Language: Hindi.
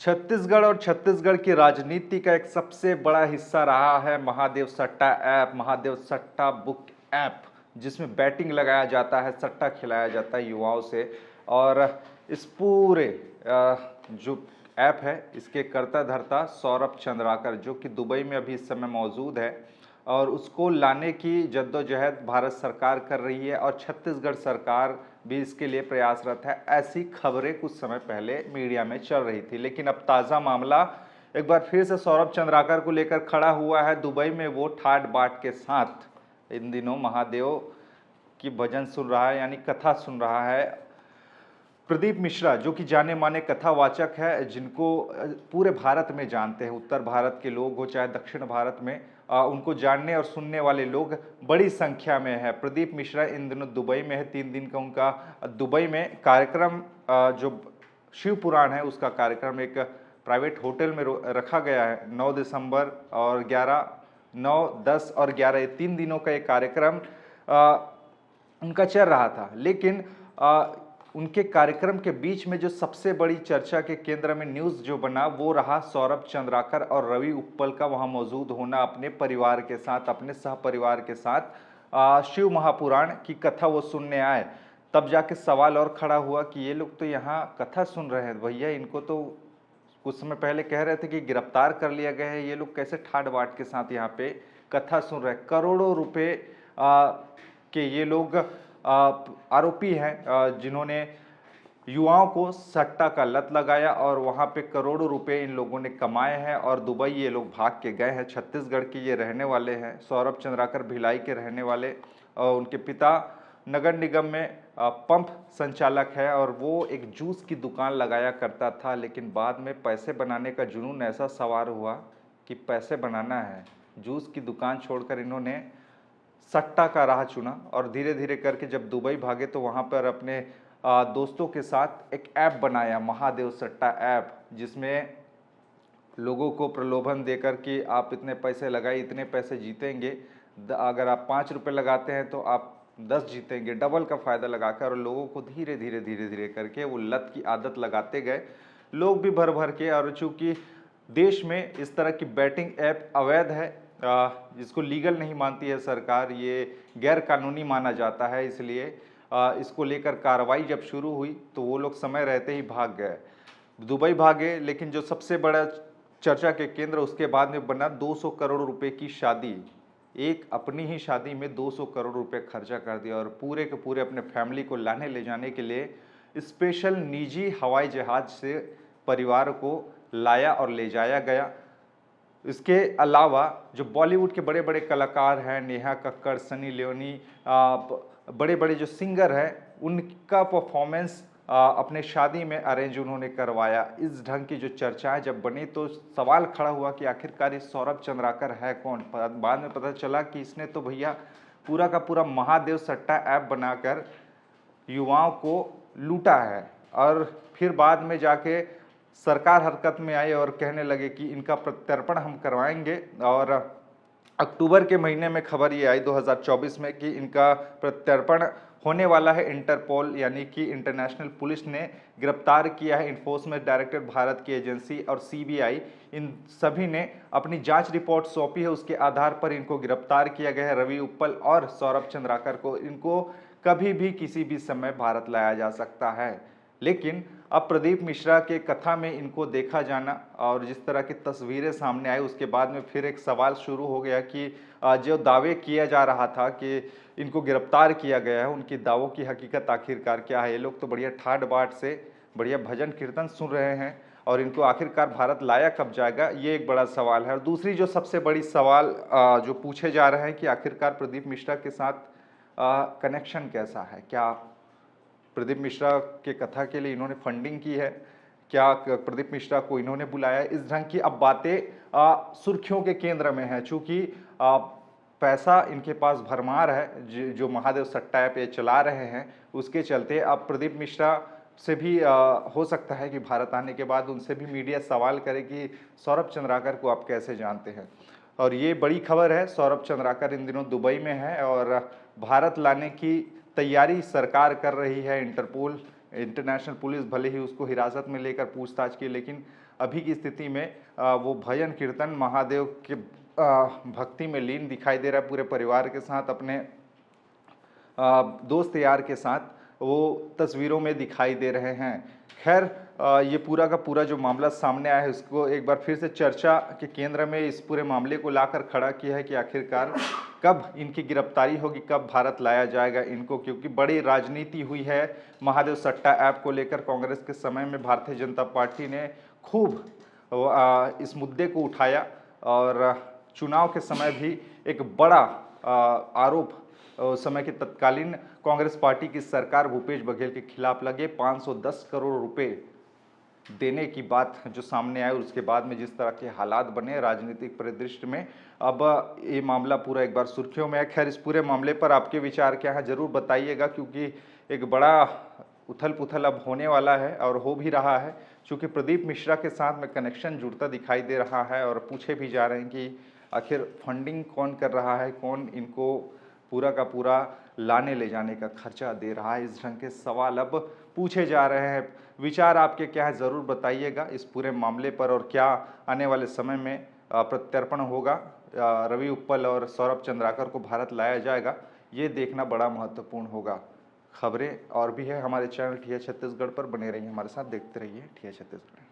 छत्तीसगढ़ और छत्तीसगढ़ की राजनीति का एक सबसे बड़ा हिस्सा रहा है महादेव सट्टा ऐप, महादेव सट्टा बुक ऐप, जिसमें बैटिंग लगाया जाता है, सट्टा खिलाया जाता है युवाओं से। और इस पूरे जो ऐप है, इसके कर्ता धर्ता सौरभ चंद्राकर, जो कि दुबई में अभी इस समय मौजूद है, और उसको लाने की जद्दोजहद भारत सरकार कर रही है और छत्तीसगढ़ सरकार भी इसके लिए प्रयासरत है। ऐसी खबरें कुछ समय पहले मीडिया में चल रही थी, लेकिन अब ताज़ा मामला एक बार फिर से सौरभ चंद्राकर को लेकर खड़ा हुआ है। दुबई में वो ठाट बाट के साथ इन दिनों महादेव की भजन सुन रहा है, यानी कथा सुन रहा है। प्रदीप मिश्रा, जो कि जाने माने कथावाचक है, जिनको पूरे भारत में जानते हैं, उत्तर भारत के लोग हो चाहे दक्षिण भारत में, उनको जानने और सुनने वाले लोग बड़ी संख्या में है। प्रदीप मिश्रा इन दिनों दुबई में है, 3 दिन का उनका दुबई में कार्यक्रम, जो शिव पुराण है उसका कार्यक्रम एक प्राइवेट होटल में रखा गया है। 9 दिसंबर और 11, 9, 10 और 11 ये 3 दिनों का एक कार्यक्रम उनका चल रहा था। लेकिन उनके कार्यक्रम के बीच में जो सबसे बड़ी चर्चा के केंद्र में न्यूज़ जो बना, वो रहा सौरभ चंद्राकर और रवि उप्पल का वहां मौजूद होना अपने परिवार के साथ, अपने सहपरिवार के साथ। शिव महापुराण की कथा वो सुनने आए। तब जाके सवाल और खड़ा हुआ कि ये लोग तो यहाँ कथा सुन रहे हैं भैया, इनको तो कुछ समय पहले कह रहे थे कि गिरफ्तार कर लिया गया है, ये लोग कैसे ठाट बाट के साथ यहाँ पे कथा सुन रहे हैं। करोड़ों रुपए के ये लोग आरोपी हैं, जिन्होंने युवाओं को सट्टा का लत लगाया और वहां पे करोड़ों रुपए इन लोगों ने कमाए हैं। और दुबई ये लोग भाग के गए हैं। छत्तीसगढ़ के ये रहने वाले हैं। सौरभ चंद्राकर भिलाई के रहने वाले, और उनके पिता नगर निगम में पंप संचालक है और वो एक जूस की दुकान लगाया करता था। लेकिन बाद में पैसे बनाने का जुनून ऐसा सवार हुआ कि पैसे बनाना है, जूस की दुकान छोड़कर इन्होंने सट्टा का राह चुना। और धीरे धीरे करके जब दुबई भागे तो वहाँ पर अपने दोस्तों के साथ एक ऐप बनाया, महादेव सट्टा ऐप, जिसमें लोगों को प्रलोभन देकर कि आप इतने पैसे लगाए, इतने पैसे जीतेंगे, अगर आप 5 रुपये लगाते हैं तो आप 10 जीतेंगे, डबल का फ़ायदा लगाकर। और लोगों को धीरे धीरे धीरे धीरे करके वो लत की आदत लगाते गए, लोग भी भर भर के। और चूँकि देश में इस तरह की बैटिंग ऐप अवैध है, जिसको लीगल नहीं मानती है सरकार, ये गैर कानूनी माना जाता है, इसलिए इसको लेकर कार्रवाई जब शुरू हुई तो वो लोग समय रहते ही भाग गए, दुबई भागे। लेकिन जो सबसे बड़ा चर्चा के केंद्र उसके बाद में बना 200 करोड़ रुपए की शादी। एक अपनी ही शादी में 200 करोड़ रुपए खर्चा कर दिया और पूरे के पूरे अपने फैमिली को लाने ले जाने के लिए स्पेशल निजी हवाई जहाज से परिवार को लाया और ले जाया गया। इसके अलावा जो बॉलीवुड के बड़े बड़े कलाकार हैं, नेहा कक्कड़, सनी लियोनी, बड़े बड़े जो सिंगर हैं, उनका परफॉर्मेंस अपने शादी में अरेंज उन्होंने करवाया। इस ढंग की जो चर्चाएं जब बनी तो सवाल खड़ा हुआ कि आखिरकार ये सौरभ चंद्राकर है कौन। बाद में पता चला कि इसने तो भैया पूरा का पूरा महादेव सट्टा ऐप बनाकर युवाओं को लूटा है। और फिर बाद में जाके सरकार हरकत में आई और कहने लगे कि इनका प्रत्यर्पण हम करवाएंगे। और अक्टूबर के महीने में खबर ये आई 2024 में कि इनका प्रत्यर्पण होने वाला है। इंटरपोल यानी कि इंटरनेशनल पुलिस ने गिरफ्तार किया है। इन्फोर्समेंट डायरेक्टरेट भारत की एजेंसी और सीबीआई, इन सभी ने अपनी जांच रिपोर्ट सौंपी है। उसके आधार पर इनको गिरफ्तार किया गया है। रवि उप्पल और सौरभ चंद्राकर को, इनको कभी भी किसी भी समय भारत लाया जा सकता है। लेकिन अब प्रदीप मिश्रा के कथा में इनको देखा जाना और जिस तरह की तस्वीरें सामने आई, उसके बाद में फिर एक सवाल शुरू हो गया कि जो दावे किया जा रहा था कि इनको गिरफ्तार किया गया है, उनकी दावों की हकीकत आखिरकार क्या है। ये लोग तो बढ़िया ठाट बाट से बढ़िया भजन कीर्तन सुन रहे हैं और इनको आखिरकार भारत लाया कब जाएगा, ये एक बड़ा सवाल है। और दूसरी जो सबसे बड़ी सवाल जो पूछे जा रहे हैं कि आखिरकार प्रदीप मिश्रा के साथ कनेक्शन कैसा है। क्या प्रदीप मिश्रा के कथा के लिए इन्होंने फंडिंग की है, क्या प्रदीप मिश्रा को इन्होंने बुलाया। इस ढंग की अब बातें सुर्खियों के केंद्र में है। चूंकि पैसा इनके पास भरमार है, जो महादेव सट्टा ऐप ये चला रहे हैं, उसके चलते अब प्रदीप मिश्रा से भी हो सकता है कि भारत आने के बाद उनसे भी मीडिया सवाल करे कि सौरभ चंद्राकर को आप कैसे जानते हैं। और ये बड़ी खबर है, सौरभ चंद्राकर इन दिनों दुबई में है और भारत लाने की तैयारी सरकार कर रही है। इंटरपोल, इंटरनेशनल पुलिस भले ही उसको हिरासत में लेकर पूछताछ की, लेकिन अभी की स्थिति में वो भजन कीर्तन महादेव के भक्ति में लीन दिखाई दे रहा है, पूरे परिवार के साथ, अपने दोस्त यार के साथ वो तस्वीरों में दिखाई दे रहे हैं। खैर, ये पूरा का पूरा जो मामला सामने आया है उसको एक बार फिर से चर्चा के केंद्र में इस पूरे मामले को लाकर खड़ा किया है कि आखिरकार कब इनकी गिरफ्तारी होगी, कब भारत लाया जाएगा इनको, क्योंकि बड़ी राजनीति हुई है महादेव सट्टा ऐप को लेकर। कांग्रेस के समय में भारतीय जनता पार्टी ने खूब इस मुद्दे को उठाया और चुनाव के समय भी एक बड़ा आरोप उस समय की तत्कालीन कांग्रेस पार्टी की सरकार भूपेश बघेल के खिलाफ लगे। 510 करोड़ रुपए देने की बात जो सामने आई, उसके बाद में जिस तरह के हालात बने राजनीतिक परिदृश्य में, अब ये मामला पूरा एक बार सुर्खियों में है। खैर, इस पूरे मामले पर आपके विचार क्या है जरूर बताइएगा, क्योंकि एक बड़ा उथल पुथल अब होने वाला है और हो भी रहा है। चूंकि प्रदीप मिश्रा के साथ में कनेक्शन जुड़ता दिखाई दे रहा है और पूछे भी जा रहे हैं कि आखिर फंडिंग कौन कर रहा है, कौन इनको पूरा का पूरा लाने ले जाने का खर्चा दे रहा है, इस ढंग के सवाल अब पूछे जा रहे हैं। विचार आपके क्या है ज़रूर बताइएगा इस पूरे मामले पर, और क्या आने वाले समय में प्रत्यर्पण होगा, रवि उप्पल और सौरभ चंद्राकर को भारत लाया जाएगा, ये देखना बड़ा महत्वपूर्ण होगा। खबरें और भी है हमारे चैनल ठिया छत्तीसगढ़ पर, बने रहिए हमारे साथ, देखते रहिए ठिया छत्तीसगढ़।